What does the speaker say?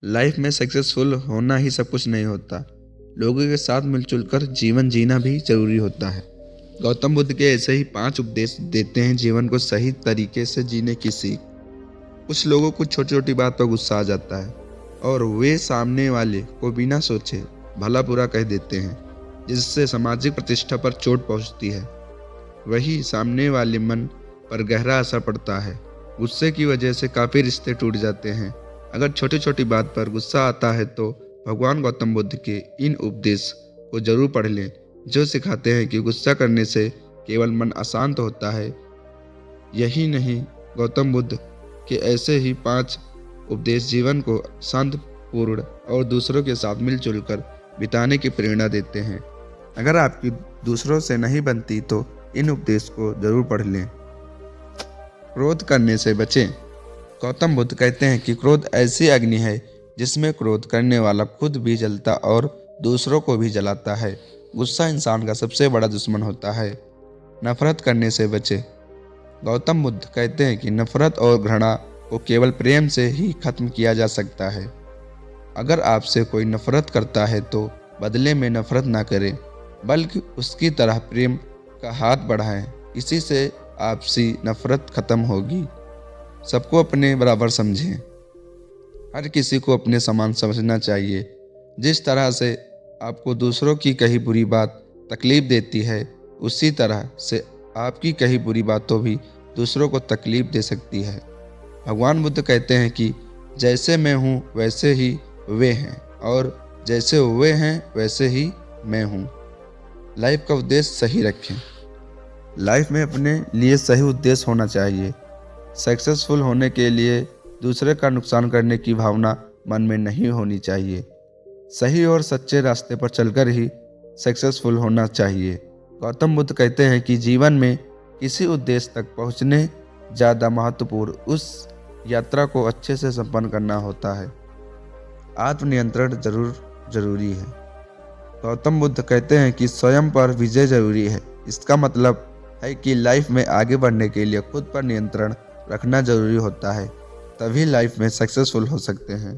Life में successful होना ही सब कुछ नहीं होता। लोगों के साथ मिलजुल कर जीवन जीना भी जरूरी होता है। गौतम बुद्ध के ऐसे ही 5 उपदेश देते हैं जीवन को सही तरीके से जीने की सीख। कुछ लोगों को छोटी छोटी बात पर गुस्सा आ जाता है और वे सामने वाले को बिना सोचे भला बुरा कह देते हैं, जिससे सामाजिक प्रतिष्ठा पर चोट पहुंचती है। वही सामने वाले मन पर गहरा असर पड़ता है। गुस्से की वजह से काफ़ी रिश्ते टूट जाते हैं। अगर छोटी छोटी बात पर गुस्सा आता है तो भगवान गौतम बुद्ध के इन उपदेश को जरूर पढ़ लें, जो सिखाते हैं कि गुस्सा करने से केवल मन अशांत होता है। यही नहीं, गौतम बुद्ध के ऐसे ही 5 उपदेश जीवन को शांतिपूर्ण और दूसरों के साथ मिलजुल कर बिताने की प्रेरणा देते हैं। अगर आपकी दूसरों से नहीं बनती तो इन उपदेश को जरूर पढ़ लें। क्रोध करने से बचें। गौतम बुद्ध कहते हैं कि क्रोध ऐसी अग्नि है जिसमें क्रोध करने वाला खुद भी जलता और दूसरों को भी जलाता है। गुस्सा इंसान का सबसे बड़ा दुश्मन होता है। नफरत करने से बचें। गौतम बुद्ध कहते हैं कि नफरत और घृणा को केवल प्रेम से ही खत्म किया जा सकता है। अगर आपसे कोई नफरत करता है तो बदले में नफरत ना करें, बल्कि उसकी तरह प्रेम का हाथ बढ़ाएं। इसी से आपसी नफरत खत्म होगी। सबको अपने बराबर समझें। हर किसी को अपने समान समझना चाहिए। जिस तरह से आपको दूसरों की कही बुरी बात तकलीफ देती है, उसी तरह से आपकी कही बुरी बातों भी दूसरों को तकलीफ दे सकती है। भगवान बुद्ध कहते हैं कि जैसे मैं हूँ वैसे ही वे हैं, और जैसे वे हैं वैसे ही मैं हूँ। लाइफ का उद्देश्य सही रखें। लाइफ में अपने लिए सही उद्देश्य होना चाहिए। सक्सेसफुल होने के लिए दूसरे का नुकसान करने की भावना मन में नहीं होनी चाहिए। सही और सच्चे रास्ते पर चलकर ही सक्सेसफुल होना चाहिए। गौतम बुद्ध कहते हैं कि जीवन में किसी उद्देश्य तक पहुंचने ज़्यादा महत्वपूर्ण उस यात्रा को अच्छे से संपन्न करना होता है। आत्मनियंत्रण जरूरी है। गौतम बुद्ध कहते हैं कि स्वयं पर विजय जरूरी है। इसका मतलब है कि लाइफ में आगे बढ़ने के लिए खुद पर नियंत्रण रखना जरूरी होता है, तभी लाइफ में सक्सेसफुल हो सकते हैं।